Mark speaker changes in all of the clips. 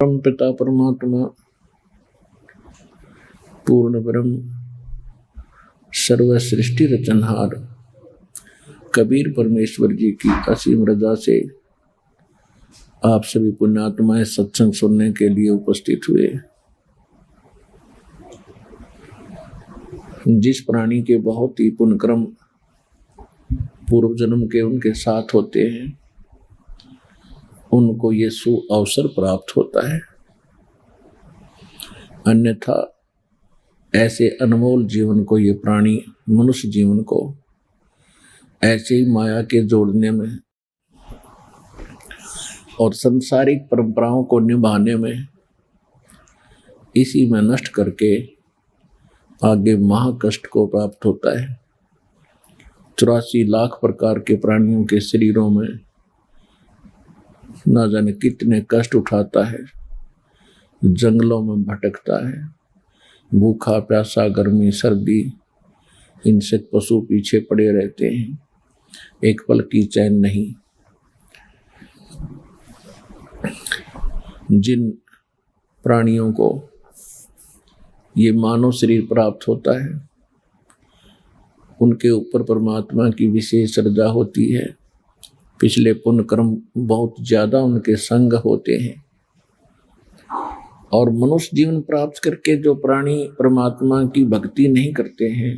Speaker 1: परम पिता परमात्मा पूर्ण ब्रह्म सर्व सृष्टि रचनहार कबीर परमेश्वर जी की असीम रजा से आप सभी पुण्यात्माएं सत्संग सुनने के लिए उपस्थित हुए। जिस प्राणी के बहुत ही पुण्यक्रम पूर्व जन्म के उनके साथ होते हैं, उनको ये सु अवसर प्राप्त होता है। अन्यथा ऐसे अनमोल जीवन को ये प्राणी मनुष्य जीवन को ऐसे ही माया के जोड़ने में और सांसारिक परंपराओं को निभाने में इसी में नष्ट करके आगे महाकष्ट को प्राप्त होता है। 84 लाख प्रकार के प्राणियों के शरीरों में ना जाने कितने कष्ट उठाता है, जंगलों में भटकता है, भूखा प्यासा गर्मी सर्दी इनसे पशु पीछे पड़े रहते हैं, एक पल की चैन नहीं। जिन प्राणियों को ये मानव शरीर प्राप्त होता है, उनके ऊपर परमात्मा की विशेष श्रद्धा होती है। पिछले पुण्य कर्म बहुत ज्यादा उनके संग होते हैं। और मनुष्य जीवन प्राप्त करके जो प्राणी परमात्मा की भक्ति नहीं करते हैं,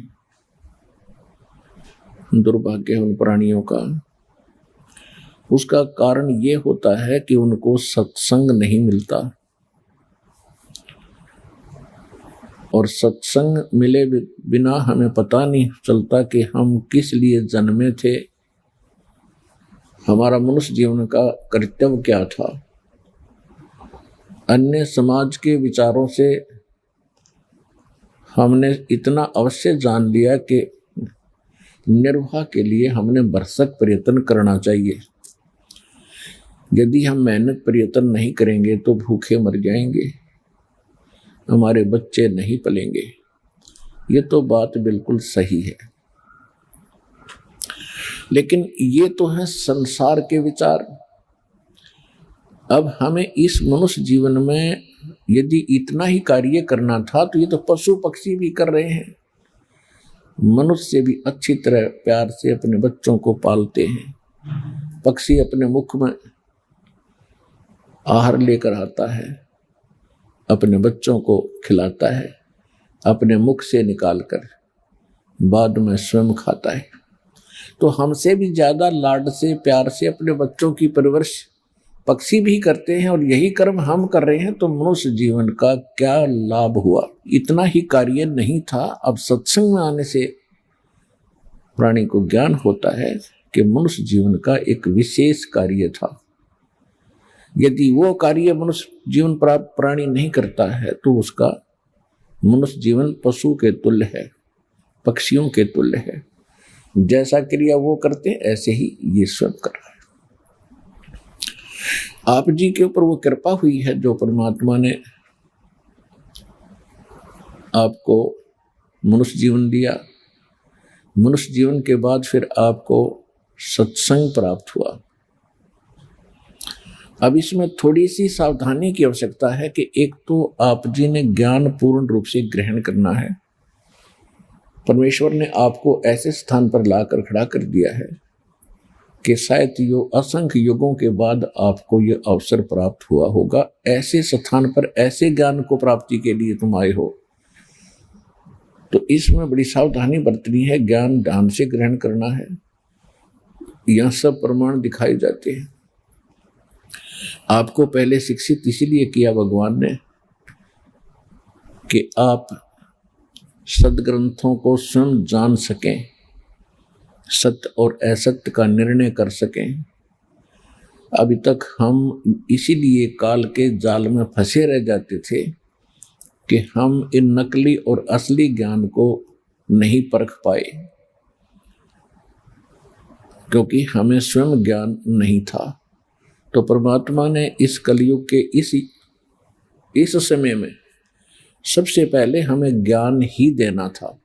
Speaker 1: दुर्भाग्य है उन प्राणियों का। उसका कारण ये होता है कि उनको सत्संग नहीं मिलता, और सत्संग मिले बिना हमें पता नहीं चलता कि हम किस लिए जन्मे थे, हमारा मनुष्य जीवन का कर्तव्य क्या था। अन्य समाज के विचारों से हमने इतना अवश्य जान लिया कि निर्वाह के लिए हमने भरसक प्रयत्न करना चाहिए। यदि हम मेहनत प्रयत्न नहीं करेंगे तो भूखे मर जाएंगे, हमारे बच्चे नहीं पलेंगे। ये तो बात बिल्कुल सही है, लेकिन ये तो है संसार के विचार। अब हमें इस मनुष्य जीवन में यदि इतना ही कार्य करना था तो ये तो पशु पक्षी भी कर रहे हैं। मनुष्य भी अच्छी तरह प्यार से अपने बच्चों को पालते हैं। पक्षी अपने मुख में आहार लेकर आता है, अपने बच्चों को खिलाता है, अपने मुख से निकालकर बाद में स्वयं खाता है। तो हमसे भी ज्यादा लाड से प्यार से अपने बच्चों की परवरिश पक्षी भी करते हैं, और यही कर्म हम कर रहे हैं। तो मनुष्य जीवन का क्या लाभ हुआ? इतना ही कार्य नहीं था। अब सत्संग में आने से प्राणी को ज्ञान होता है कि मनुष्य जीवन का एक विशेष कार्य था। यदि वो कार्य मनुष्य जीवन प्राप्त प्राणी नहीं करता है तो उसका मनुष्य जीवन पशु के तुल्य है, पक्षियों के तुल्य है। जैसा क्रिया वो करते हैं ऐसे ही ये स्वयं कर रहा है। आप जी के ऊपर वो कृपा हुई है जो परमात्मा ने आपको मनुष्य जीवन दिया। मनुष्य जीवन के बाद फिर आपको सत्संग प्राप्त हुआ। अब इसमें थोड़ी सी सावधानी की आवश्यकता है कि एक तो आप जी ने ज्ञान पूर्ण रूप से ग्रहण करना है। परमेश्वर ने आपको ऐसे स्थान पर लाकर खड़ा कर दिया है कि शायद यो असंख्य युगों के बाद आपको ये अवसर प्राप्त हुआ होगा। ऐसे स्थान पर ऐसे ज्ञान को प्राप्ति के लिए तुम आए हो, तो इसमें बड़ी सावधानी बरतनी है। ज्ञान ध्यान से ग्रहण करना है। यह सब प्रमाण दिखाए जाते हैं। आपको पहले शिक्षित इसीलिए किया भगवान ने कि आप सदग्रंथों को स्वयं जान सकें, सत्य और असत्य का निर्णय कर सकें। अभी तक हम इसीलिए काल के जाल में फंसे रह जाते थे कि हम इन नकली और असली ज्ञान को नहीं परख पाए, क्योंकि हमें स्वयं ज्ञान नहीं था। तो परमात्मा ने इस कलयुग के इस समय में सबसे पहले हमें ज्ञान ही देना था,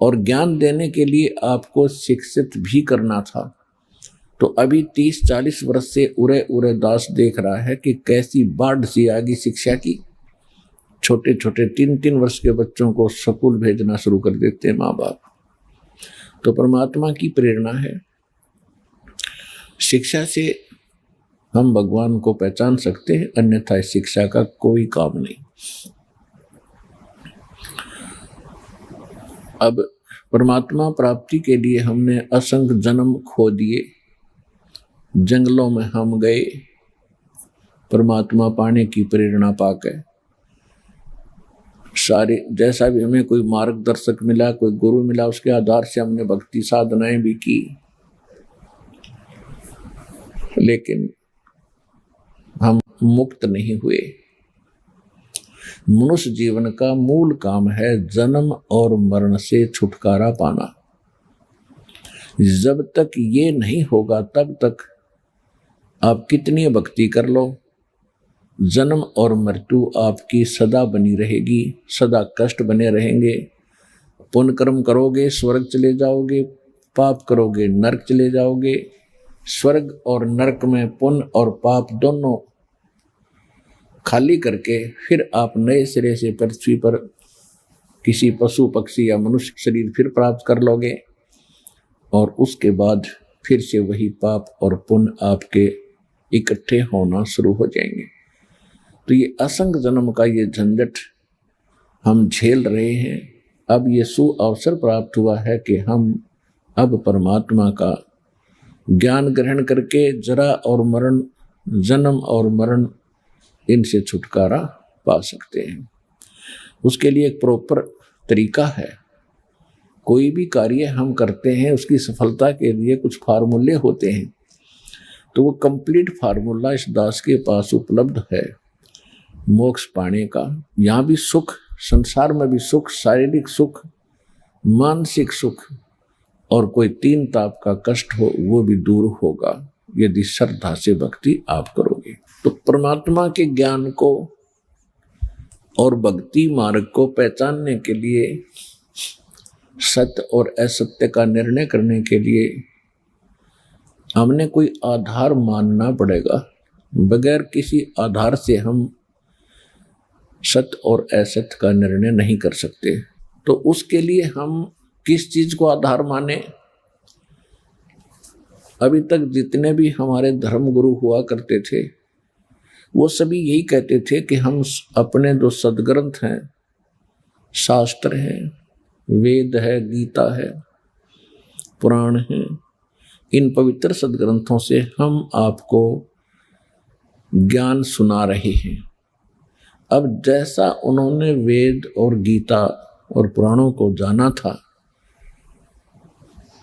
Speaker 1: और ज्ञान देने के लिए आपको शिक्षित भी करना था। तो अभी 30-40 वर्ष से उरे उरे दास देख रहा है कि कैसी बाढ़ सी आ गई शिक्षा की। छोटे छोटे 3-3 वर्ष के बच्चों को स्कूल भेजना शुरू कर देते हैं माँ बाप। तो परमात्मा की प्रेरणा है, शिक्षा से हम भगवान को पहचान सकते हैं, अन्यथा शिक्षा का कोई काम नहीं। अब परमात्मा प्राप्ति के लिए हमने असंख्य जन्म खो दिए, जंगलों में हम गए परमात्मा पाने की प्रेरणा पाकर। सारे जैसा भी हमें कोई मार्गदर्शक मिला, कोई गुरु मिला, उसके आधार से हमने भक्ति साधनाएं भी की, लेकिन हम मुक्त नहीं हुए। मनुष्य जीवन का मूल काम है जन्म और मरण से छुटकारा पाना। जब तक ये नहीं होगा तब तक आप कितनी भक्ति कर लो, जन्म और मृत्यु आपकी सदा बनी रहेगी, सदा कष्ट बने रहेंगे। पुण्य कर्म करोगे स्वर्ग चले जाओगे, पाप करोगे नरक चले जाओगे। स्वर्ग और नरक में पुण्य और पाप दोनों खाली करके फिर आप नए सिरे से पृथ्वी पर किसी पशु पक्षी या मनुष्य शरीर फिर प्राप्त कर लोगे, और उसके बाद फिर से वही पाप और पुण्य आपके इकट्ठे होना शुरू हो जाएंगे। तो ये असंख्य जन्म का ये झंझट हम झेल रहे हैं। अब ये सुअवसर प्राप्त हुआ है कि हम अब परमात्मा का ज्ञान ग्रहण करके जरा और मरण, जन्म और मरण, इनसे छुटकारा पा सकते हैं। उसके लिए एक प्रॉपर तरीका है। कोई भी कार्य हम करते हैं उसकी सफलता के लिए कुछ फार्मूले होते हैं, तो वो कंप्लीट फार्मूला इस दास के पास उपलब्ध है मोक्ष पाने का। यहाँ भी सुख, संसार में भी सुख, शारीरिक सुख, मानसिक सुख और कोई 3 ताप का कष्ट हो वो भी दूर होगा यदि श्रद्धा से भक्ति आप करोगे। तो परमात्मा के ज्ञान को और भक्ति मार्ग को पहचानने के लिए, सत्य और असत्य का निर्णय करने के लिए हमने कोई आधार मानना पड़ेगा। बगैर किसी आधार से हम सत्य और असत्य का निर्णय नहीं कर सकते। तो उसके लिए हम किस चीज को आधार माने? अभी तक जितने भी हमारे धर्म गुरु हुआ करते थे वो सभी यही कहते थे कि हम अपने जो सदग्रंथ हैं, शास्त्र हैं, वेद है, गीता है, पुराण है, इन पवित्र सदग्रंथों से हम आपको ज्ञान सुना रहे हैं। अब जैसा उन्होंने वेद और गीता और पुराणों को जाना था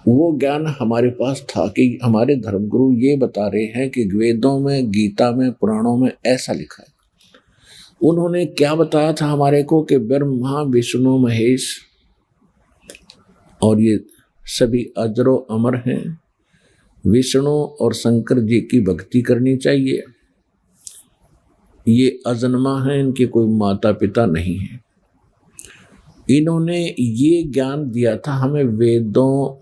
Speaker 1: वो ज्ञान हमारे पास था कि हमारे धर्मगुरु ये बता रहे हैं कि वेदों में, गीता में, पुराणों में ऐसा लिखा है। उन्होंने क्या बताया था हमारे को कि ब्रह्मा विष्णु महेश और ये सभी अजरो अमर हैं, विष्णु और शंकर जी की भक्ति करनी चाहिए, ये अजन्मा है, इनके कोई माता पिता नहीं है। इन्होंने ये ज्ञान दिया था हमें वेदों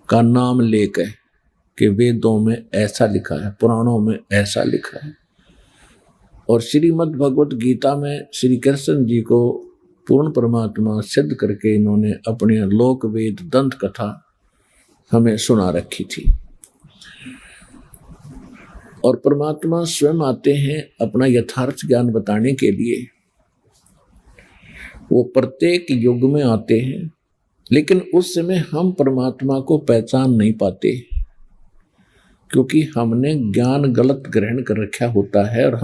Speaker 1: का नाम लेकर कि वेदों में ऐसा लिखा है, पुराणों में ऐसा लिखा है। और श्रीमद् भगवत गीता में श्री कृष्ण जी को पूर्ण परमात्मा सिद्ध करके इन्होंने अपने लोक वेद दंत कथा हमें सुना रखी थी। और परमात्मा स्वयं आते हैं अपना यथार्थ ज्ञान बताने के लिए। वो प्रत्येक युग में आते हैं, लेकिन उस समय हम परमात्मा को पहचान नहीं पाते क्योंकि हमने ज्ञान गलत ग्रहण कर रखा होता है। और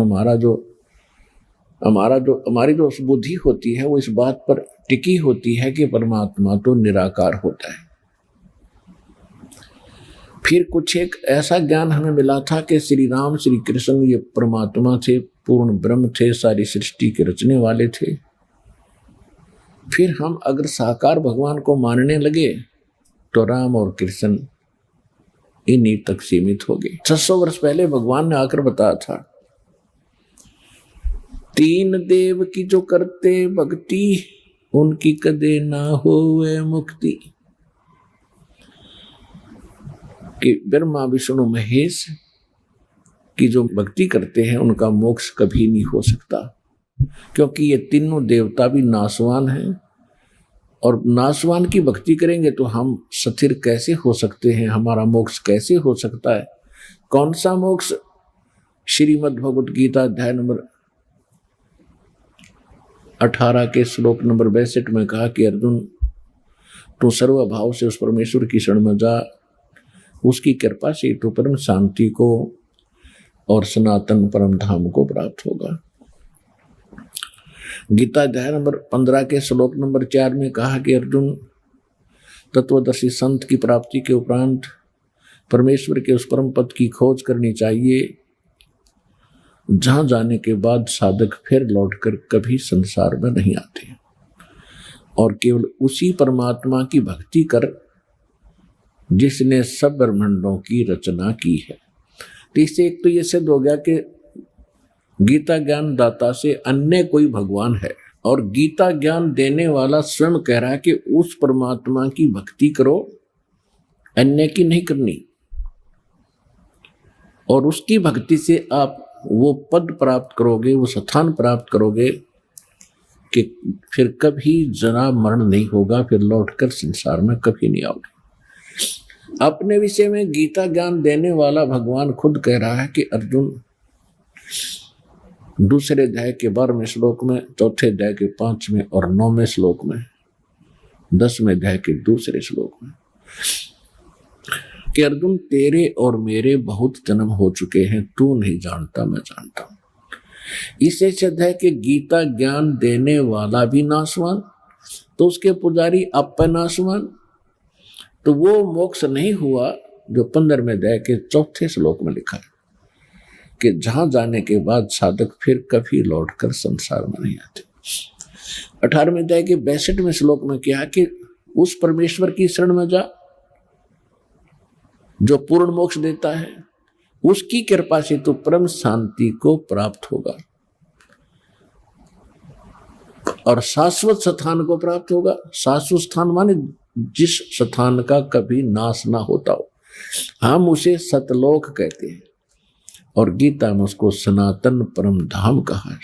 Speaker 1: हमारी जो बुद्धि होती है वो इस बात पर टिकी होती है कि परमात्मा तो निराकार होता है। फिर कुछ एक ऐसा ज्ञान हमें मिला था कि श्री राम श्री कृष्ण ये परमात्मा थे, पूर्ण ब्रह्म थे, सारी सृष्टि के रचने वाले थे। फिर हम अगर साकार भगवान को मानने लगे तो राम और कृष्ण इन्हीं तक सीमित हो गए। 600 वर्ष पहले भगवान ने आकर बताया था, 3 देव की जो करते भक्ति उनकी कदे ना होवे मुक्ति। कि ब्रह्मा विष्णु महेश की जो भक्ति करते हैं उनका मोक्ष कभी नहीं हो सकता, क्योंकि ये तीनों देवता भी नाशवान हैं, और नाशवान की भक्ति करेंगे तो हम स्थिर कैसे हो सकते हैं, हमारा मोक्ष कैसे हो सकता है। कौन सा मोक्ष? श्रीमद् भगवत गीता अध्याय नंबर 18 के श्लोक नंबर 62 में कहा कि अर्जुन, तू सर्वभाव से उस परमेश्वर की शरण में जा, उसकी कृपा से तू परम शांति को और सनातन परम धाम को प्राप्त होगा। गीता अध्याय नंबर 15 के श्लोक नंबर 4 में कहा कि अर्जुन, तत्वदर्शी संत की प्राप्ति के उपरांत परमेश्वर के उस परम पद की खोज करनी चाहिए, जहां जाने के बाद साधक फिर लौटकर कभी संसार में नहीं आते, और केवल उसी परमात्मा की भक्ति कर जिसने सब ब्रह्मांडों की रचना की है। तो इससे एक तो ये सिद्ध हो गया कि गीता ज्ञान दाता से अन्य कोई भगवान है, और गीता ज्ञान देने वाला स्वयं कह रहा है कि उस परमात्मा की भक्ति करो, अन्य की नहीं करनी, और उसकी भक्ति से आप वो पद प्राप्त करोगे, वो स्थान प्राप्त करोगे कि फिर कभी जरा मरण नहीं होगा, फिर लौटकर संसार में कभी नहीं आओगे। अपने विषय में गीता ज्ञान देने वाला भगवान खुद कह रहा है कि अर्जुन, दूसरे अध्याय के 12वें श्लोक में, चौथे अध्याय के 5वें और 9वें श्लोक में, 10वें अध्याय के दूसरे श्लोक में, कि अर्जुन, तेरे और मेरे बहुत जन्म हो चुके हैं, तू नहीं जानता, मैं जानता हूं। इससे सिद्ध है कि गीता ज्ञान देने वाला भी नाशवान, तो उसके पुजारी अपनाशवान, तो वो मोक्ष नहीं हुआ जो 15वें अध्याय के 4थे श्लोक में लिखा है कि जहां जाने के बाद साधक फिर कभी लौटकर संसार में नहीं आते। 18वें अध्याय के 62वें श्लोक में क्या कि उस परमेश्वर की शरण में जा जो पूर्ण मोक्ष देता है, उसकी कृपा से तो परम शांति को प्राप्त होगा और शाश्वत स्थान को प्राप्त होगा। शाश्वत स्थान माने जिस स्थान का कभी नाश ना होता हो, हम उसे सतलोक कहते हैं, और गीता में उसको सनातन परम धाम कहा है।